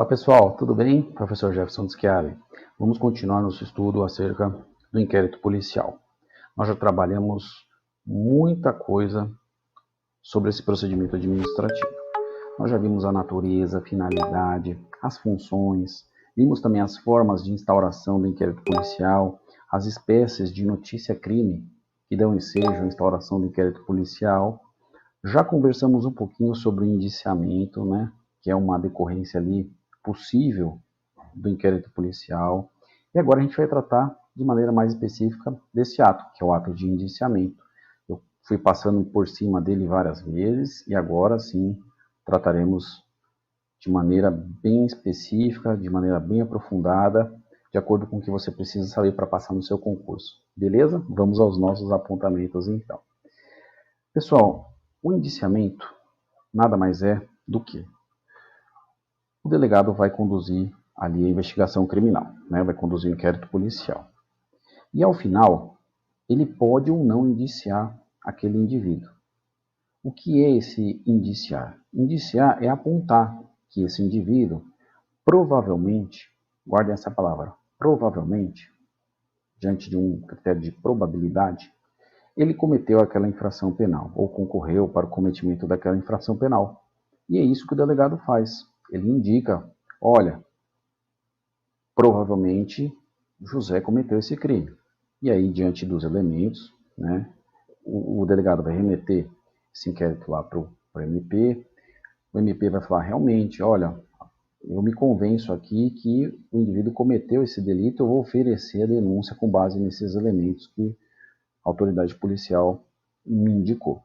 Pessoal, tudo bem? Professor Jefferson Schiavi. Vamos continuar nosso estudo acerca do inquérito policial. Nós já trabalhamos muita coisa sobre esse procedimento administrativo. Nós já vimos a natureza, a finalidade, as funções, vimos também as formas de instauração do inquérito policial, as espécies de notícia-crime que dão ensejo à instauração do inquérito policial. Já conversamos um pouquinho sobre o indiciamento, né, que é uma decorrência ali possível do inquérito policial. E agora a gente vai tratar de maneira mais específica desse ato, que é o ato de indiciamento. Eu fui passando por cima dele várias vezes e agora sim trataremos de maneira bem específica, de maneira bem aprofundada, de acordo com o que você precisa saber para passar no seu concurso. Beleza? Vamos aos nossos apontamentos então. Pessoal, o indiciamento nada mais é do que o delegado vai conduzir ali a investigação criminal, né? Vai conduzir o inquérito policial. E ao final, ele pode ou não indiciar aquele indivíduo. O que é esse indiciar? Indiciar é apontar que esse indivíduo provavelmente, guardem essa palavra, provavelmente, diante de um critério de probabilidade, ele cometeu aquela infração penal ou concorreu para o cometimento daquela infração penal. E é isso que o delegado faz. Ele indica, olha, provavelmente José cometeu esse crime. E aí, diante dos elementos, né, o delegado vai remeter esse inquérito lá para o MP. O MP vai falar, realmente, olha, eu me convenço aqui que o indivíduo cometeu esse delito, eu vou oferecer a denúncia com base nesses elementos que a autoridade policial me indicou.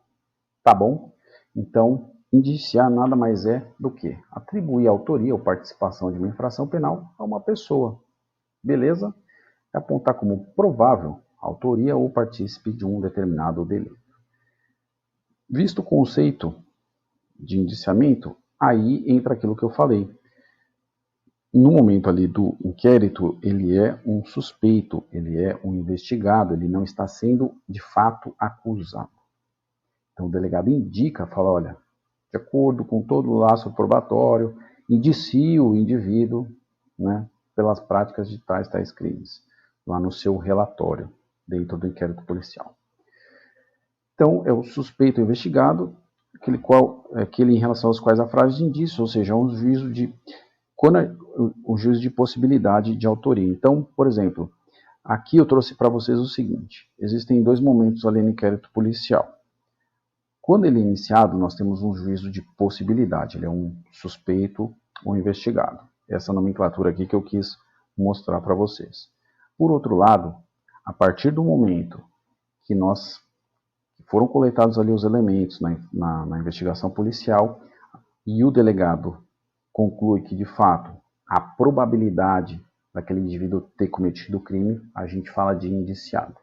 Tá bom? Então, indiciar nada mais é do que atribuir autoria ou participação de uma infração penal a uma pessoa. Beleza? É apontar como provável a autoria ou partícipe de um determinado delito. Visto o conceito de indiciamento, aí entra aquilo que eu falei. No momento ali do inquérito, ele é um suspeito, ele é um investigado, ele não está sendo de fato acusado. Então o delegado indica, fala, olha, de acordo com todo o laço probatório, indicia o indivíduo, né, pelas práticas de tais crimes, lá no seu relatório, dentro do inquérito policial. Então, é o suspeito investigado, aquele em relação aos quais a frase de indício, ou seja, um juízo de, o juízo de possibilidade de autoria. Então, por exemplo, aqui eu trouxe para vocês o seguinte, existem dois momentos ali no inquérito policial. Quando ele é iniciado, nós temos um juízo de possibilidade, ele é um suspeito ou investigado. Essa nomenclatura aqui que eu quis mostrar para vocês. Por outro lado, a partir do momento que foram coletados ali os elementos na investigação policial e o delegado conclui que, de fato, a probabilidade daquele indivíduo ter cometido o crime, a gente fala de indiciado.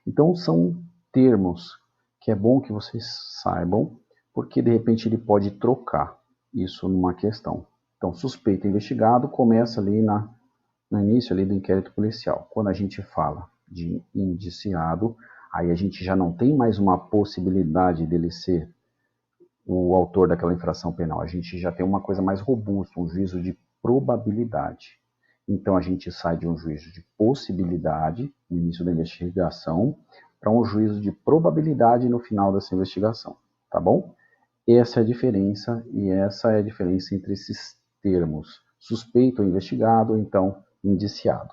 Então, são termos que é bom que vocês saibam, porque de repente ele pode trocar isso numa questão. Então, suspeito e investigado começa ali no início ali do inquérito policial. Quando a gente fala de indiciado, aí a gente já não tem mais uma possibilidade dele ser o autor daquela infração penal. A gente já tem uma coisa mais robusta, um juízo de probabilidade. Então a gente sai de um juízo de possibilidade no início da investigação para um juízo de probabilidade no final dessa investigação, tá bom? Essa é a diferença, e essa é a diferença entre esses termos, suspeito ou investigado, ou então indiciado.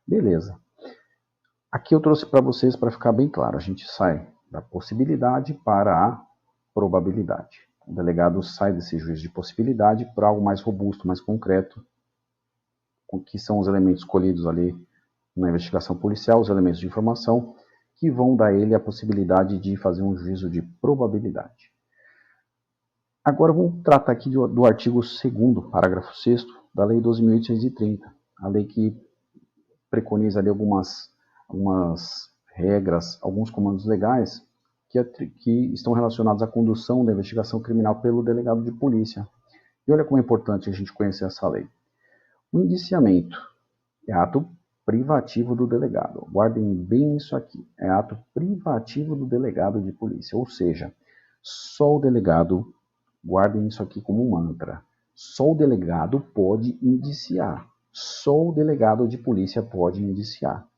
Beleza. Aqui eu trouxe para vocês para ficar bem claro, a gente sai da possibilidade para a probabilidade. O delegado sai desse juízo de possibilidade para algo mais robusto, mais concreto, que são os elementos escolhidos ali na investigação policial, os elementos de informação, que vão dar a ele a possibilidade de fazer um juízo de probabilidade. Agora vamos tratar aqui do artigo 2º, parágrafo 6º, da Lei 12.830, a lei que preconiza ali algumas regras, alguns comandos legais que estão relacionados à condução da investigação criminal pelo delegado de polícia. E olha como é importante a gente conhecer essa lei. O indiciamento é ato privativo do delegado. Guardem bem isso aqui. É ato privativo do delegado de polícia. Ou seja, só o delegado, guardem isso aqui como um mantra, Só o delegado pode indiciar. Só o delegado de polícia pode indiciar.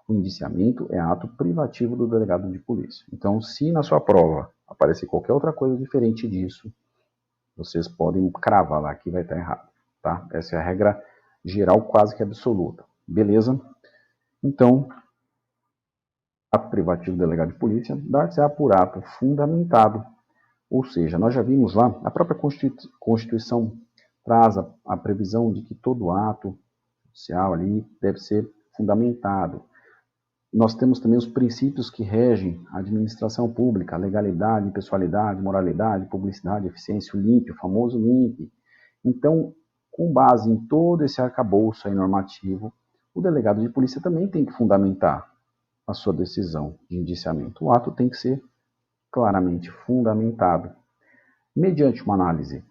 O indiciamento é ato privativo do delegado de polícia. Então, se na sua prova aparecer qualquer outra coisa diferente disso, vocês podem cravar lá que vai estar errado, tá? Essa é a regra geral quase que absoluta. Beleza? Então, ato privativo do delegado de polícia dar-se-á por ato fundamentado. Ou seja, nós já vimos lá, a própria Constituição traz a previsão de que todo ato judicial ali deve ser fundamentado. Nós temos também os princípios que regem a administração pública, a legalidade, impessoalidade, moralidade, publicidade, eficiência, o LIMP, o famoso LIMP. Então, com base em todo esse arcabouço aí normativo, o delegado de polícia também tem que fundamentar a sua decisão de indiciamento. O ato tem que ser claramente fundamentado, mediante uma análise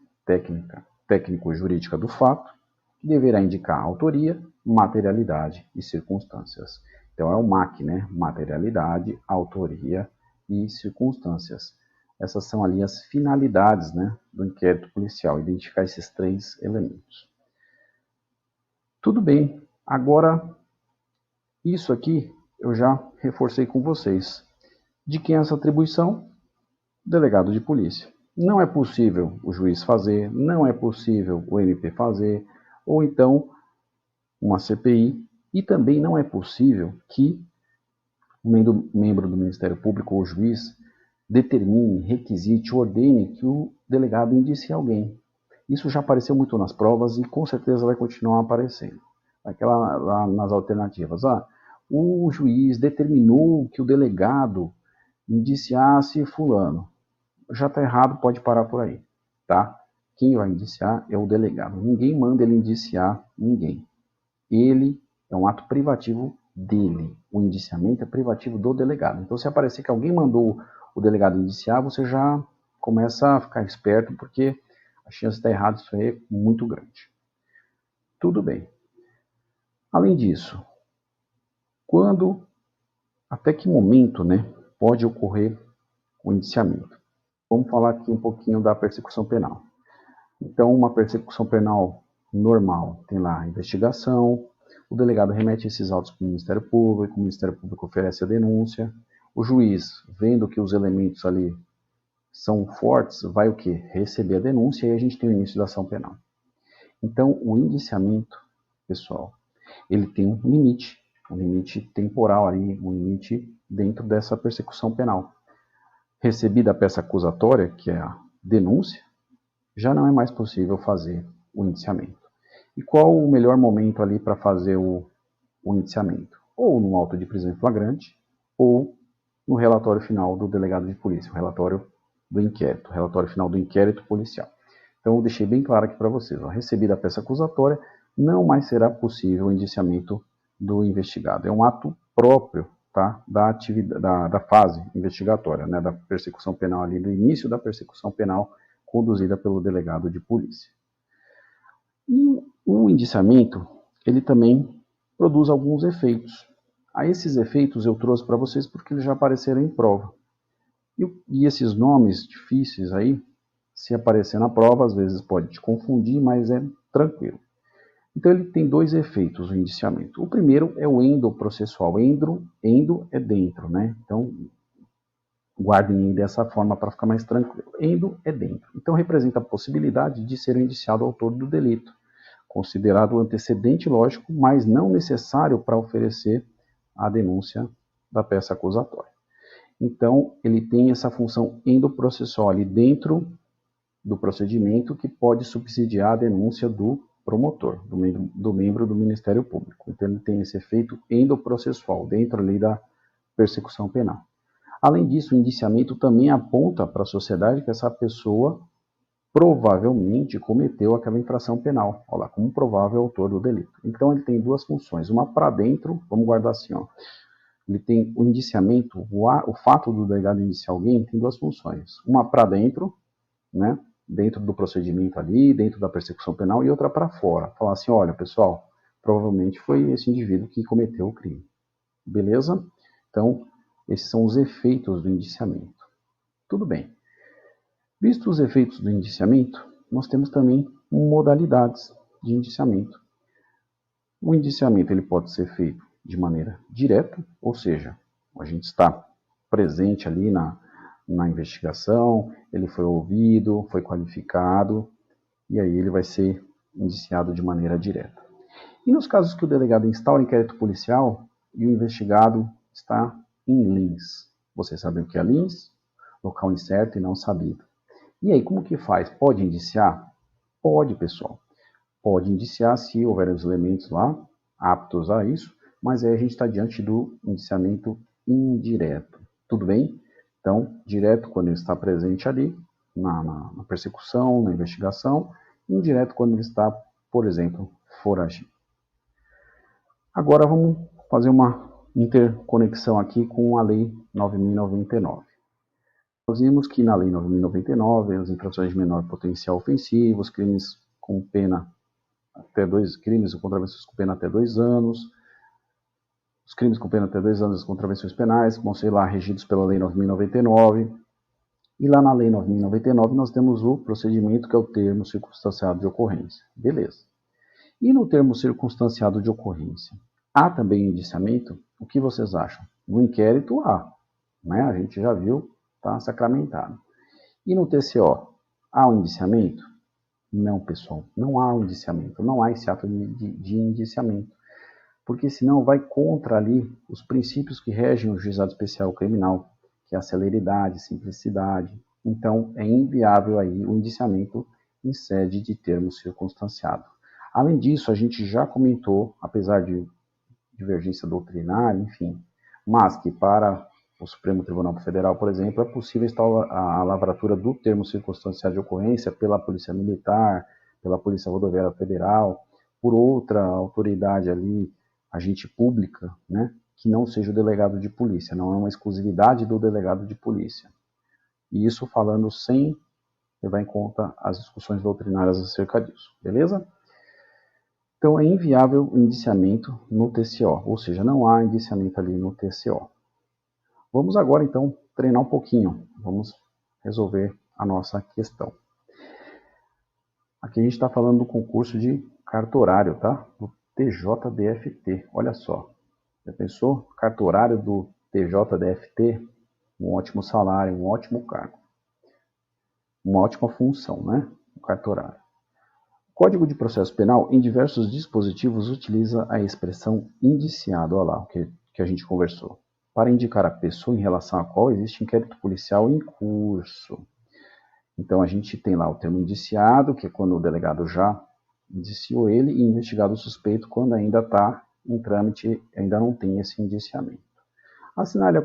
técnico-jurídica do fato, que deverá indicar autoria, materialidade e circunstâncias. Então é o MAC, né? Materialidade, autoria e circunstâncias. Essas são ali as finalidades, né, do inquérito policial, identificar esses 3 elementos. Tudo bem, agora isso aqui eu já reforcei com vocês. De quem é essa atribuição? Delegado de polícia. Não é possível o juiz fazer, não é possível o MP fazer, ou então uma CPI, e também não é possível que o membro do Ministério Público ou juiz determine, requisite, ordene que o delegado indicie alguém. Isso já apareceu muito nas provas e com certeza vai continuar aparecendo. Aquela lá nas alternativas. O juiz determinou que o delegado indiciasse fulano. Já está errado, pode parar por aí, tá? Quem vai indiciar é o delegado. Ninguém manda ele indiciar ninguém. Ele é um ato privativo dele. O indiciamento é privativo do delegado. Então, se aparecer que alguém mandou o delegado indiciar, você já começa a ficar esperto, porque a chance de estar errado isso aí é muito grande. Tudo bem. Além disso, até que momento, né, pode ocorrer o indiciamento? Vamos falar aqui um pouquinho da persecução penal. Então, uma persecução penal normal tem lá a investigação, o delegado remete esses autos para o Ministério Público oferece a denúncia, o juiz, vendo que os elementos ali são fortes, vai o quê? Receber a denúncia e aí a gente tem o início da ação penal. Então, o indiciamento, pessoal, ele tem um limite temporal ali, um limite dentro dessa persecução penal. Recebida a peça acusatória, que é a denúncia, já não é mais possível fazer o indiciamento. E qual o melhor momento ali para fazer o indiciamento? Ou no auto de prisão em flagrante, ou no relatório final do delegado de polícia, o relatório do inquérito, o relatório final do inquérito policial. Então, eu deixei bem claro aqui para vocês, recebida a peça acusatória, não mais será possível o indiciamento do investigado. É um ato próprio, tá, da fase investigatória, né, da persecução penal ali, do início da persecução penal conduzida pelo delegado de polícia. E o indiciamento, ele também produz alguns efeitos. Esses efeitos eu trouxe para vocês porque eles já apareceram em prova. E esses nomes difíceis aí, se aparecer na prova, às vezes pode te confundir, mas é tranquilo. Então ele tem 2 efeitos, o indiciamento. O primeiro é o endoprocessual. Endo é dentro, né? Então, guardem dessa forma para ficar mais tranquilo. Endo é dentro. Então representa a possibilidade de ser o indiciado autor do delito, considerado o antecedente lógico, mas não necessário para oferecer a denúncia da peça acusatória. Então, ele tem essa função endoprocessual ali dentro do procedimento que pode subsidiar a denúncia do promotor, do membro do Ministério Público. Então, ele tem esse efeito endoprocessual dentro ali da persecução penal. Além disso, o indiciamento também aponta para a sociedade que essa pessoa provavelmente cometeu aquela infração penal, olha lá, como provável autor do delito. Então, ele tem 2 funções. Uma para dentro, vamos guardar assim, ele tem o indiciamento, o fato do delegado indiciar alguém tem 2 funções. Uma para dentro, né, dentro do procedimento ali, dentro da persecução penal, e outra para fora. Falar assim, olha, pessoal, provavelmente foi esse indivíduo que cometeu o crime. Beleza? Então, esses são os efeitos do indiciamento. Tudo bem. Visto os efeitos do indiciamento, nós temos também modalidades de indiciamento. O indiciamento ele pode ser feito de maneira direta, ou seja, a gente está presente ali na investigação, ele foi ouvido, foi qualificado, e aí ele vai ser indiciado de maneira direta. E nos casos que o delegado instaura inquérito policial e o investigado está em lins. Vocês sabem o que é lins? Local incerto e não sabido. E aí, como que faz? Pode indiciar? Pode, pessoal. Pode indiciar se houver os elementos lá aptos a isso, mas aí a gente está diante do indiciamento indireto. Tudo bem? Então, direto quando ele está presente ali, na persecução, na investigação, indireto quando ele está, por exemplo, foragido. Agora vamos fazer uma interconexão aqui com a Lei 9.099. Nós vimos que na Lei 9.099, as infrações de menor potencial ofensivo, os crimes com pena até 2 crimes ou contravenções com pena até 2 anos, os crimes com pena até 2 anos, as contravenções penais, vão ser lá regidos pela Lei 9.099. E lá na Lei 9.099 nós temos o procedimento que é o termo circunstanciado de ocorrência. Beleza. E no termo circunstanciado de ocorrência, há também indiciamento? O que vocês acham? No inquérito há, né? A gente já viu, está sacramentado. E no TCO, há um indiciamento? Não, pessoal, não há um indiciamento, não há esse ato de indiciamento, porque senão vai contra ali os princípios que regem o juizado especial criminal, que é a celeridade, simplicidade. Então, é inviável aí o indiciamento em sede de termo circunstanciado. Além disso, a gente já comentou, apesar de divergência doutrinária, enfim, mas que para o Supremo Tribunal Federal, por exemplo, é possível instaurar a lavratura do termo circunstanciado de ocorrência pela Polícia Militar, pela Polícia Rodoviária Federal, por outra autoridade ali, agente pública, né, que não seja o delegado de polícia, não é uma exclusividade do delegado de polícia. E isso falando sem levar em conta as discussões doutrinárias acerca disso, beleza? Então, é inviável o indiciamento no TCO, ou seja, não há indiciamento ali no TCO. Vamos agora, então, treinar um pouquinho. Vamos resolver a nossa questão. Aqui a gente está falando do concurso de cartorário, tá? Do TJDFT. Olha só. Já pensou? Cartorário do TJDFT? Um ótimo salário, um ótimo cargo. Uma ótima função, né? O cartorário. O Código de Processo Penal, em diversos dispositivos, utiliza a expressão indiciado. Olha lá o que a gente conversou. Para indicar a pessoa em relação à qual existe inquérito policial em curso. Então, a gente tem lá o termo indiciado, que é quando o delegado já indiciou ele, e investigado o suspeito quando ainda está em trâmite, ainda não tem esse indiciamento. Assinale a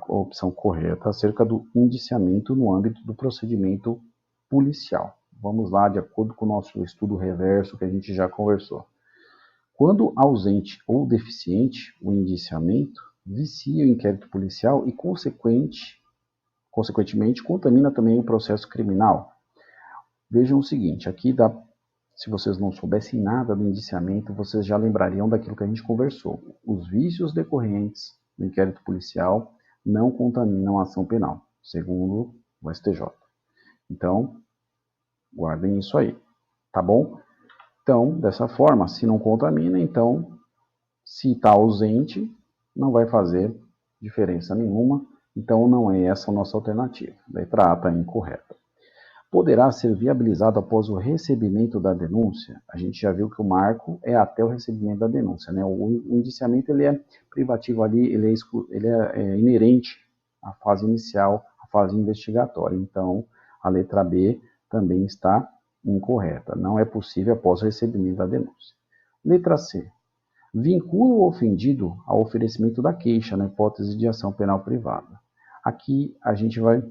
opção correta acerca do indiciamento no âmbito do procedimento policial. Vamos lá, de acordo com o nosso estudo reverso que a gente já conversou. Quando ausente ou deficiente, o indiciamento vicia o inquérito policial e, consequentemente, contamina também o processo criminal. Vejam o seguinte, aqui se vocês não soubessem nada do indiciamento, vocês já lembrariam daquilo que a gente conversou. Os vícios decorrentes do inquérito policial não contaminam a ação penal, segundo o STJ. Então, guardem isso aí, tá bom? Então, dessa forma, se não contamina, então, se está ausente, não vai fazer diferença nenhuma. Então, não é essa a nossa alternativa. Letra A está incorreta. Poderá ser viabilizado após o recebimento da denúncia? A gente já viu que o marco é até o recebimento da denúncia, né? O indiciamento ele é privativo ali, ele é inerente à fase inicial, à fase investigatória. Então, a letra B também está incorreta. Não é possível após o recebimento da denúncia. Letra C. Vincula o ofendido ao oferecimento da queixa na hipótese de ação penal privada. Aqui a gente vai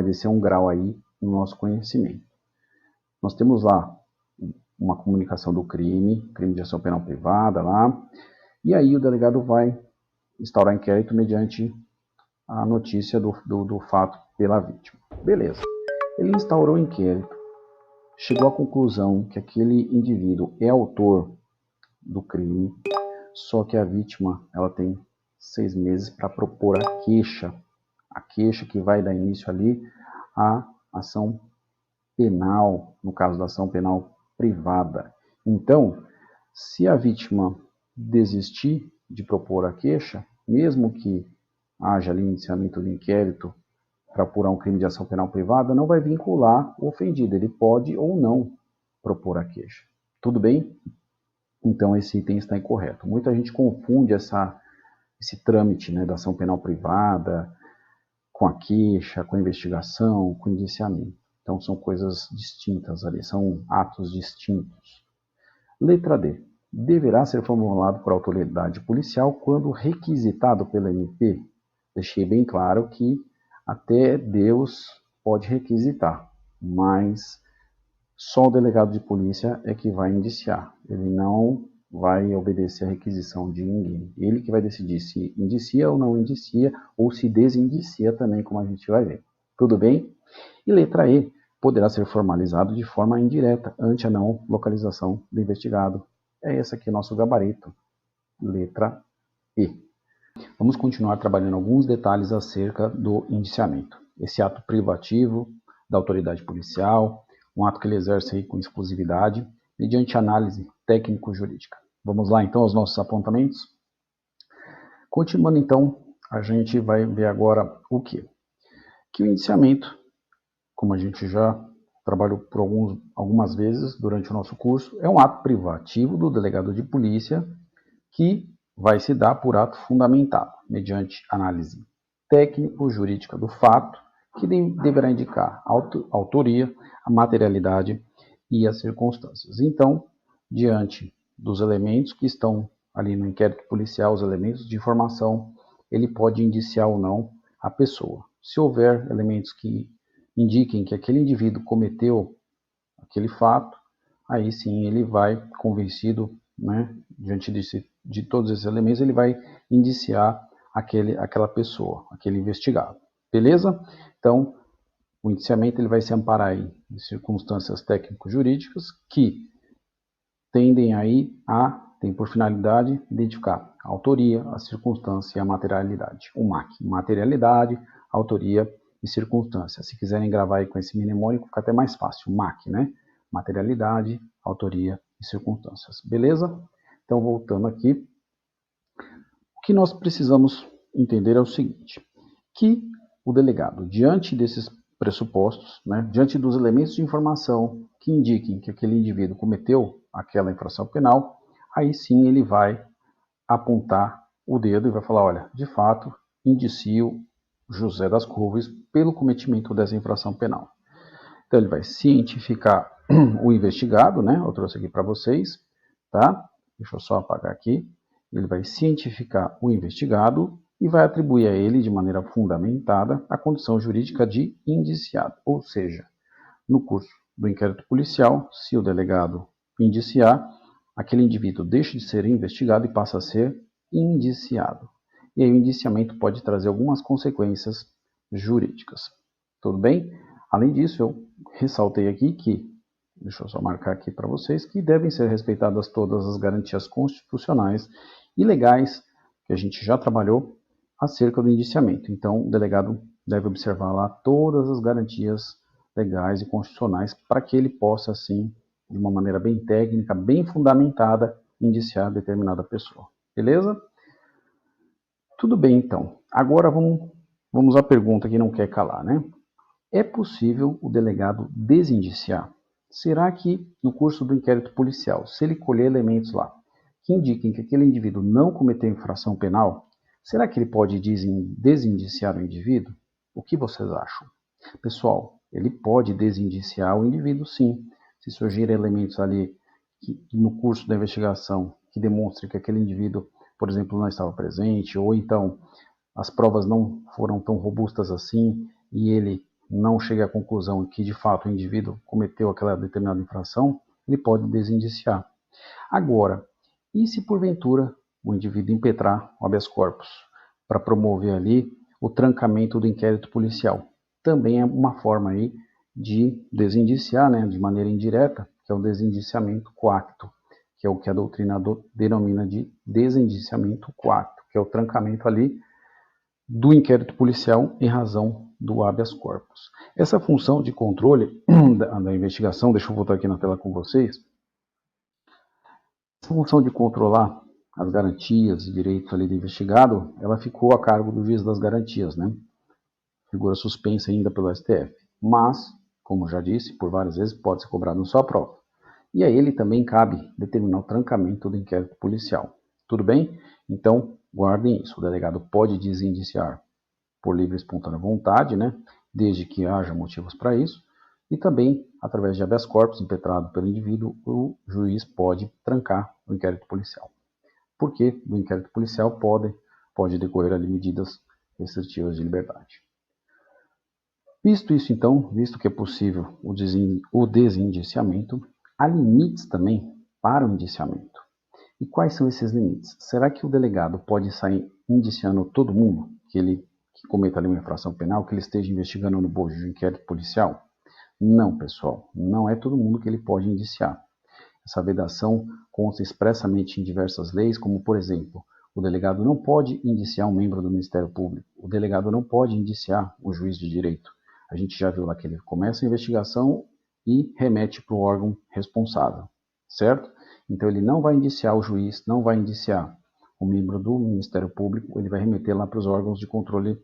descer um grau aí no nosso conhecimento. Nós temos lá uma comunicação do crime de ação penal privada lá, e aí o delegado vai instaurar inquérito mediante a notícia do fato pela vítima. Beleza. Ele instaurou o inquérito, chegou à conclusão que aquele indivíduo é autor do crime, só que a vítima ela tem 6 meses para propor a queixa que vai dar início ali à ação penal, no caso da ação penal privada. Então, se a vítima desistir de propor a queixa, mesmo que haja ali iniciamento do inquérito para apurar um crime de ação penal privada, não vai vincular o ofendido. Ele pode ou não propor a queixa. Tudo bem? Então, esse item está incorreto. Muita gente confunde esse trâmite, né, da ação penal privada com a queixa, com a investigação, com o indiciamento. Então, são coisas distintas ali, são atos distintos. Letra D. Deverá ser formulado por autoridade policial quando requisitado pela MP. Deixei bem claro que até Deus pode requisitar, mas só o delegado de polícia é que vai indiciar. Ele não vai obedecer a requisição de ninguém. Ele que vai decidir se indicia ou não indicia, ou se desindicia também, como a gente vai ver. Tudo bem? E letra E. Poderá ser formalizado de forma indireta, ante a não localização do investigado. É esse aqui nosso gabarito. Letra E. Vamos continuar trabalhando alguns detalhes acerca do indiciamento. Esse ato privativo da autoridade policial, um ato que ele exerce aí com exclusividade, mediante análise técnico-jurídica. Vamos lá então aos nossos apontamentos? Continuando então, a gente vai ver agora o quê? Que o indiciamento, como a gente já trabalhou por algumas vezes durante o nosso curso, é um ato privativo do delegado de polícia que vai se dar por ato fundamentado, mediante análise técnico-jurídica do fato, que deverá indicar a autoria, a materialidade e as circunstâncias. Então, diante dos elementos que estão ali no inquérito policial, os elementos de informação, ele pode indiciar ou não a pessoa. Se houver elementos que indiquem que aquele indivíduo cometeu aquele fato, aí sim ele vai, convencido, né, diante de todos esses elementos, ele vai indiciar aquela pessoa, aquele investigado. Beleza? Então, o indiciamento ele vai se amparar em circunstâncias técnico-jurídicas que tendem aí tem por finalidade identificar a autoria, a circunstância e a materialidade. O MAC, materialidade, autoria e circunstância. Se quiserem gravar aí com esse mnemônico, fica até mais fácil. MAC, né? Materialidade, autoria e circunstâncias. Beleza? Então, voltando aqui, o que nós precisamos entender é o seguinte, que o delegado, diante desses pressupostos, né, diante dos elementos de informação que indiquem que aquele indivíduo cometeu aquela infração penal, aí sim ele vai apontar o dedo e vai falar, olha, de fato, indicio José das Couves pelo cometimento dessa infração penal. Então ele vai cientificar o investigado, né? Eu trouxe aqui para vocês, tá? Deixa eu só apagar aqui. Ele vai cientificar o investigado e vai atribuir a ele, de maneira fundamentada, a condição jurídica de indiciado. Ou seja, no curso do inquérito policial, se o delegado indiciar, aquele indivíduo deixa de ser investigado e passa a ser indiciado. E aí o indiciamento pode trazer algumas consequências jurídicas. Tudo bem? Além disso, eu ressaltei aqui que, deixa eu só marcar aqui para vocês, que devem ser respeitadas todas as garantias constitucionais e legais que a gente já trabalhou acerca do indiciamento. Então, o delegado deve observar lá todas as garantias legais e constitucionais para que ele possa, assim, de uma maneira bem técnica, bem fundamentada, indiciar determinada pessoa. Beleza? Tudo bem, então. Agora vamos à pergunta que não quer calar, né? É possível o delegado desindiciar? Será que no curso do inquérito policial, se ele colher elementos lá que indiquem que aquele indivíduo não cometeu infração penal, será que ele pode desindiciar o indivíduo? O que vocês acham? Pessoal, ele pode desindiciar o indivíduo, sim. Se surgirem elementos ali no curso da investigação que demonstrem que aquele indivíduo, por exemplo, não estava presente, ou então as provas não foram tão robustas assim e ele não chega à conclusão que de fato o indivíduo cometeu aquela determinada infração, ele pode desindiciar. Agora, e se porventura o indivíduo impetrar o habeas corpus para promover ali o trancamento do inquérito policial? Também é uma forma aí de desindiciar, né, de maneira indireta, que é o desindiciamento coacto, que é o que a doutrina denomina de desindiciamento coacto, que é o trancamento ali do inquérito policial em razão do habeas corpus. Essa função de controle da investigação, deixa eu voltar aqui na tela com vocês, essa função de controlar as garantias e direitos ali do investigado, ela ficou a cargo do juiz das garantias, né? Figura suspensa ainda pelo STF, mas, como já disse, por várias vezes pode ser cobrado na sua prova. E a ele também cabe determinar o trancamento do inquérito policial. Tudo bem? Então, guardem isso. O delegado pode desindiciar por livre e espontânea vontade, né? Desde que haja motivos para isso. E também, através de habeas corpus impetrado pelo indivíduo, o juiz pode trancar o inquérito policial. Porque do inquérito policial pode decorrer ali medidas restritivas de liberdade. Visto isso, então, visto que é possível o desindiciamento, há limites também para o indiciamento. E quais são esses limites? Será que o delegado pode sair indiciando todo mundo que cometa ali uma infração penal, que ele esteja investigando no bojo de inquérito policial? Não, pessoal, não é todo mundo que ele pode indiciar. Essa vedação consta expressamente em diversas leis, como, por exemplo, o delegado não pode indiciar um membro do Ministério Público, o delegado não pode indiciar o juiz de direito. A gente já viu lá que ele começa a investigação e remete para o órgão responsável, certo? Então ele não vai indiciar o juiz, não vai indiciar o membro do Ministério Público, ele vai remeter lá para os órgãos de controle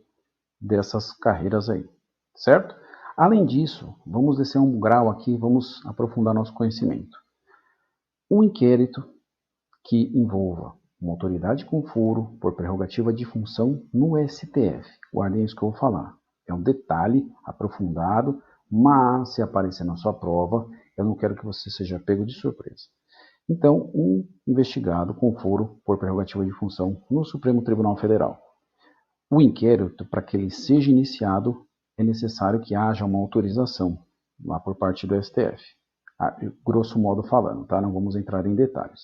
dessas carreiras aí, certo? Além disso, vamos descer um grau aqui, vamos aprofundar nosso conhecimento. Um inquérito que envolva uma autoridade com foro por prerrogativa de função no STF. Guardem isso que eu vou falar. É um detalhe aprofundado, mas se aparecer na sua prova, eu não quero que você seja pego de surpresa. Então, um investigado com foro por prerrogativa de função no Supremo Tribunal Federal. O inquérito, para que ele seja iniciado, é necessário que haja uma autorização lá por parte do STF. Grosso modo falando, tá? Não vamos entrar em detalhes.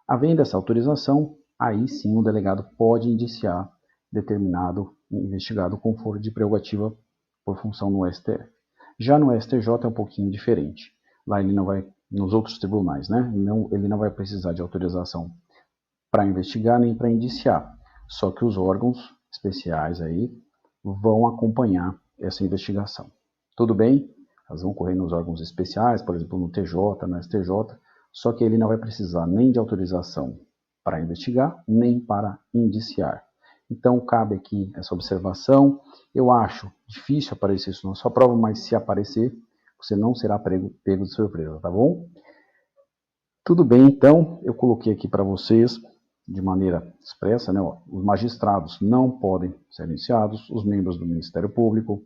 Havendo essa autorização, aí sim o delegado pode indiciar determinado investigado com foro de prerrogativa por função no STF. Já no STJ é um pouquinho diferente. Lá ele não vai, nos outros tribunais, né? Ele não vai precisar de autorização para investigar nem para indiciar. Só que os órgãos especiais aí vão acompanhar essa investigação. Tudo bem? Elas vão correr nos órgãos especiais, por exemplo, no TJ, no STJ, só que ele não vai precisar nem de autorização para investigar, nem para indiciar. Então, cabe aqui essa observação. Eu acho difícil aparecer isso na sua prova, mas se aparecer, você não será pego de surpresa, tá bom? Tudo bem, então, eu coloquei aqui para vocês, de maneira expressa, né, ó, os magistrados não podem ser indiciados, os membros do Ministério Público,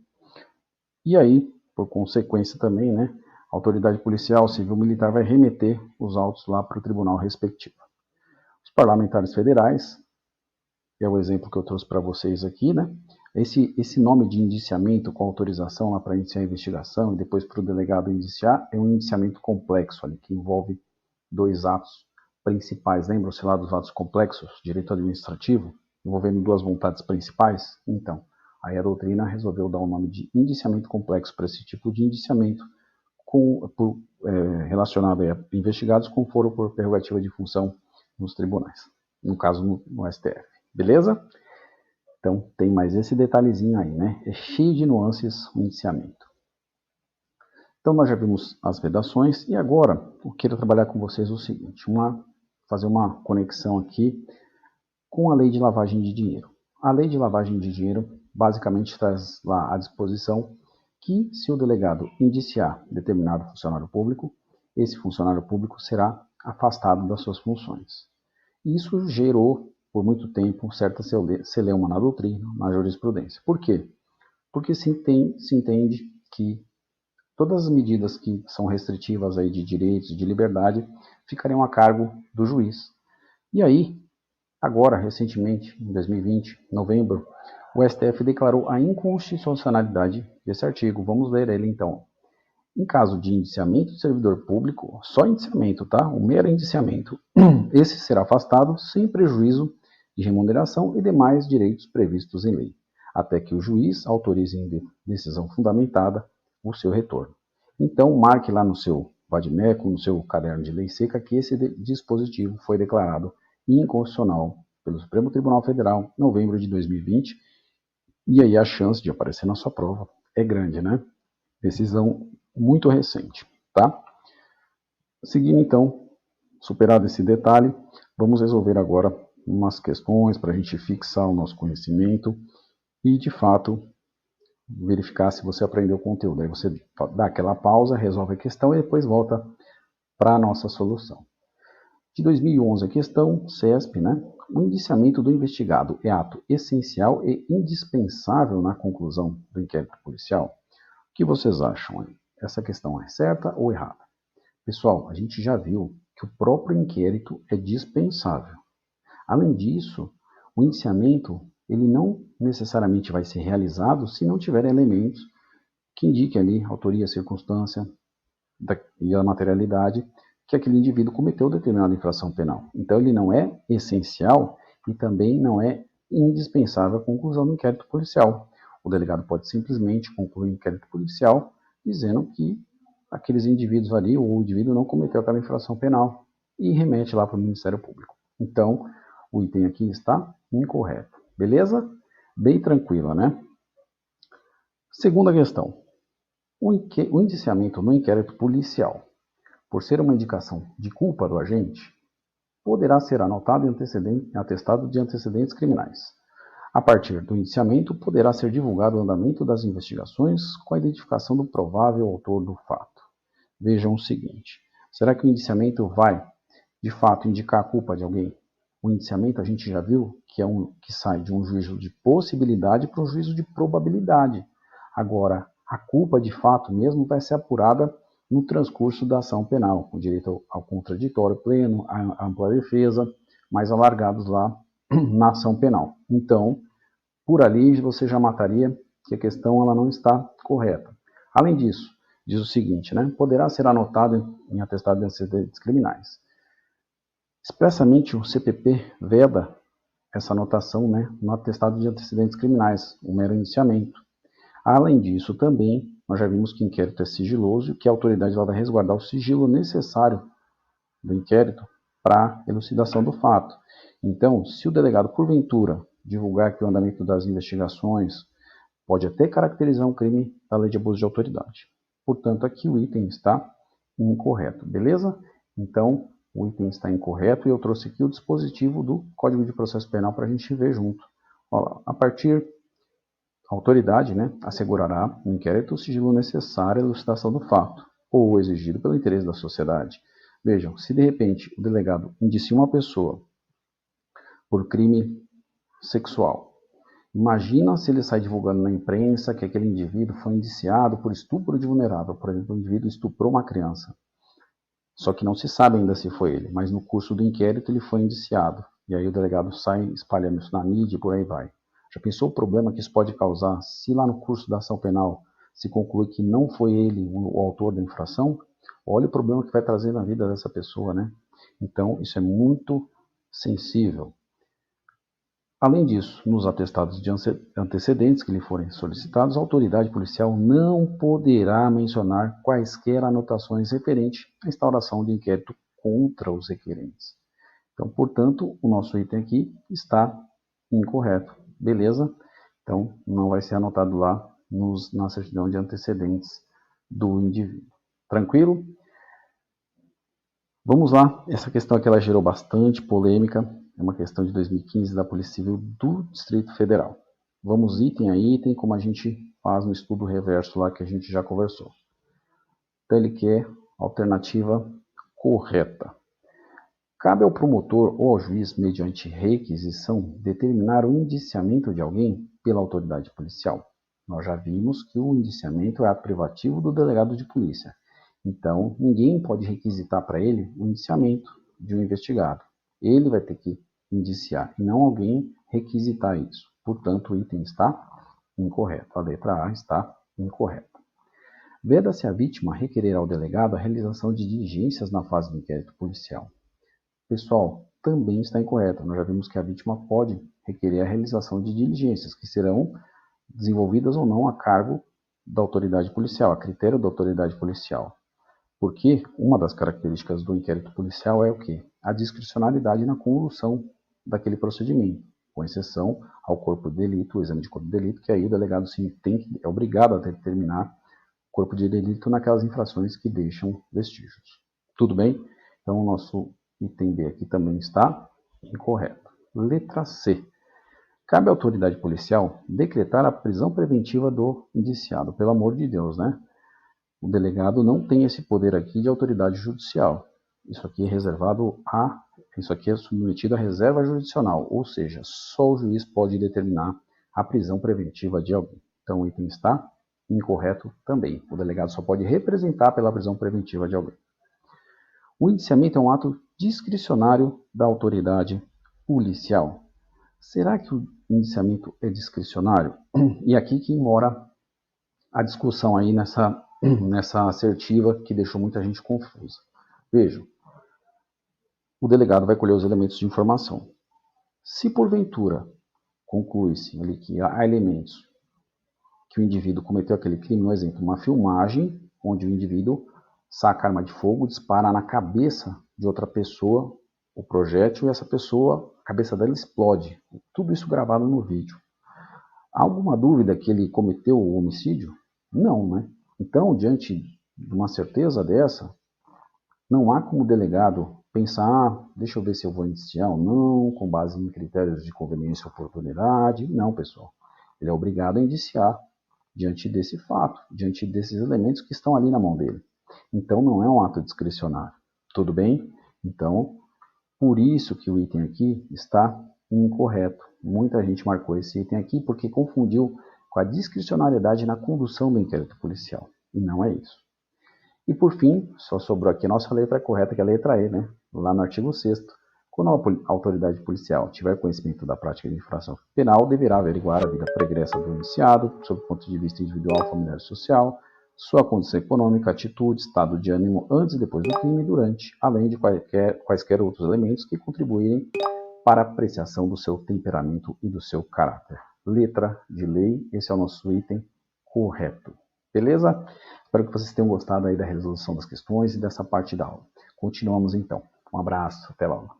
e aí, por consequência também, né, a autoridade policial, civil, militar vai remeter os autos lá para o tribunal respectivo. Os parlamentares federais, que é o exemplo que eu trouxe para vocês aqui, né? Esse nome de indiciamento com autorização lá para iniciar a investigação e depois para o delegado indiciar é um indiciamento complexo ali, que envolve dois atos principais. Lembram-se lá dos atos complexos, direito administrativo, envolvendo duas vontades principais? Então, aí a doutrina resolveu dar o nome de indiciamento complexo para esse tipo de indiciamento relacionado a investigados com foro por prerrogativa de função nos tribunais, no caso no STF. Beleza? Então tem mais esse detalhezinho aí, né? É cheio de nuances o indiciamento. Então nós já vimos as vedações e agora eu quero trabalhar com vocês o seguinte, fazer uma conexão aqui com a lei de lavagem de dinheiro. A lei de lavagem de dinheiro basicamente traz lá à disposição que se o delegado indiciar determinado funcionário público, esse funcionário público será afastado das suas funções. Isso gerou, por muito tempo, certa celeuma na doutrina, na jurisprudência. Por quê? Porque se entende que todas as medidas que são restritivas aí de direitos e de liberdade ficariam a cargo do juiz. E aí, agora, recentemente, em 2020, em novembro, o STF declarou a inconstitucionalidade desse artigo. Vamos ler ele então. Em caso de indiciamento do servidor público, só indiciamento, tá? O mero indiciamento, esse será afastado sem prejuízo de remuneração e demais direitos previstos em lei, até que o juiz autorize em decisão fundamentada o seu retorno. Então, marque lá no seu vadimeco, no seu caderno de lei seca, que esse dispositivo foi declarado inconstitucional pelo Supremo Tribunal Federal em novembro de 2020 E aí a chance de aparecer na sua prova é grande, né? Decisão muito recente, tá? Seguindo então, superado esse detalhe, vamos resolver agora umas questões para a gente fixar o nosso conhecimento e, de fato, verificar se você aprendeu o conteúdo. Aí você dá aquela pausa, resolve a questão e depois volta para a nossa solução. De 2011 a questão, CESP, né? O indiciamento do investigado é ato essencial e indispensável na conclusão do inquérito policial? O que vocês acham aí? Essa questão é certa ou errada? Pessoal, a gente já viu que o próprio inquérito é dispensável. Além disso, o indiciamento ele não necessariamente vai ser realizado se não tiver elementos que indiquem ali autoria, circunstância e a materialidade que aquele indivíduo cometeu determinada infração penal. Então, ele não é essencial e também não é indispensável à conclusão do inquérito policial. O delegado pode simplesmente concluir o inquérito policial dizendo que aqueles indivíduos ali, ou o indivíduo não cometeu aquela infração penal e remete lá para o Ministério Público. Então, o item aqui está incorreto. Beleza? Bem tranquila, né? Segunda questão. O indiciamento no inquérito policial, por ser uma indicação de culpa do agente, poderá ser anotado em atestado de antecedentes criminais. A partir do indiciamento, poderá ser divulgado o andamento das investigações com a identificação do provável autor do fato. Vejam o seguinte, será que o indiciamento vai, de fato, indicar a culpa de alguém? O indiciamento a gente já viu que sai de um juízo de possibilidade para um juízo de probabilidade. Agora, a culpa de fato mesmo vai ser apurada no transcurso da ação penal, com direito ao contraditório pleno, à ampla defesa, mais alargados lá na ação penal. Então, por ali você já mataria que a questão ela não está correta. Além disso, diz o seguinte, né? Poderá ser anotado em atestado de antecedentes criminais. Expressamente o CPP veda essa anotação, né, no atestado de antecedentes criminais, o mero indiciamento. Além disso, também, nós já vimos que o inquérito é sigiloso e que a autoridade vai resguardar o sigilo necessário do inquérito para a elucidação do fato. Então, se o delegado, porventura, divulgar que o andamento das investigações pode até caracterizar um crime da lei de abuso de autoridade. Portanto, aqui o item está incorreto, beleza? Então, o item está incorreto e eu trouxe aqui o dispositivo do Código de Processo Penal para a gente ver junto. Olha, a partir a autoridade, né, assegurará no inquérito o sigilo necessário à elucidação do fato, ou exigido pelo interesse da sociedade. Vejam, se de repente o delegado indicia uma pessoa por crime sexual, imagina se ele sai divulgando na imprensa que aquele indivíduo foi indiciado por estupro de vulnerável, por exemplo, o indivíduo estuprou uma criança. Só que não se sabe ainda se foi ele, mas no curso do inquérito ele foi indiciado. E aí o delegado sai espalhando isso na mídia e por aí vai. Já pensou o problema que isso pode causar se lá no curso da ação penal se concluir que não foi ele o autor da infração? Olha o problema que vai trazer na vida dessa pessoa, né? Então, isso é muito sensível. Além disso, nos atestados de antecedentes que lhe forem solicitados, a autoridade policial não poderá mencionar quaisquer anotações referentes à instauração de inquérito contra os requerentes. Então, portanto, o nosso item aqui está incorreto, beleza? Então, não vai ser anotado lá na certidão de antecedentes do indivíduo. Tranquilo? Vamos lá, essa questão aqui ela gerou bastante polêmica, é uma questão de 2015 da Polícia Civil do Distrito Federal. Vamos item a item, como a gente faz no estudo reverso lá que a gente já conversou. Então ele quer alternativa correta. Cabe ao promotor ou ao juiz, mediante requisição, determinar o indiciamento de alguém pela autoridade policial. Nós já vimos que o indiciamento é ato privativo do delegado de polícia. Então, ninguém pode requisitar para ele o indiciamento de um investigado. Ele vai ter que indiciar e não alguém requisitar isso. Portanto, o item está incorreto. A letra A está incorreta. Veda-se a vítima requerer ao delegado a realização de diligências na fase do inquérito policial. Pessoal, também está incorreto. Nós já vimos que a vítima pode requerer a realização de diligências, que serão desenvolvidas ou não a cargo da autoridade policial, a critério da autoridade policial. Porque uma das características do inquérito policial é o quê? A discricionalidade na condução daquele procedimento. com exceção ao corpo de delito, o exame de corpo de delito, que aí o delegado sim é obrigado a determinar o corpo de delito naquelas infrações que deixam vestígios. Tudo bem? Então o nosso item B aqui também está incorreto. Letra C. Cabe à autoridade policial decretar a prisão preventiva do indiciado. Pelo amor de Deus, né? O delegado não tem esse poder aqui de autoridade judicial. Isso aqui é submetido à reserva jurisdicional, ou seja, só o juiz pode determinar a prisão preventiva de alguém. Então o item está incorreto também. O delegado só pode representar pela prisão preventiva de alguém. O indiciamento é um ato discricionário da autoridade policial. Será que o indiciamento é discricionário? E aqui que mora a discussão aí nessa assertiva que deixou muita gente confusa. Vejam, o delegado vai colher os elementos de informação. Se porventura conclui-se ali que há elementos que o indivíduo cometeu aquele crime, um exemplo, uma filmagem onde o indivíduo saca arma de fogo, dispara na cabeça de outra pessoa o projétil e essa pessoa, a cabeça dela explode. Tudo isso gravado no vídeo. Há alguma dúvida que ele cometeu o homicídio? Não, né? Então, diante de uma certeza dessa, não há como o delegado pensar, deixa eu ver se eu vou indiciar ou não, com base em critérios de conveniência e oportunidade. Não, pessoal. Ele é obrigado a indiciar diante desse fato, diante desses elementos que estão ali na mão dele. Então, não é um ato discricionário. Tudo bem? Então, por isso que o item aqui está incorreto. Muita gente marcou esse item aqui porque confundiu com a discricionariedade na condução do inquérito policial. E não é isso. E por fim, só sobrou aqui a nossa letra correta, que é a letra E, né? Lá no artigo 6º, quando a autoridade policial tiver conhecimento da prática de infração penal, deverá averiguar a vida pregressa do indiciado, sob o ponto de vista individual, familiar e social, sua condição econômica, atitude, estado de ânimo antes e depois do crime e durante, além de quaisquer outros elementos que contribuírem para a apreciação do seu temperamento e do seu caráter. Letra de lei, esse é o nosso item correto. Beleza? Espero que vocês tenham gostado aí da resolução das questões e dessa parte da aula. Continuamos então. Um abraço, até logo.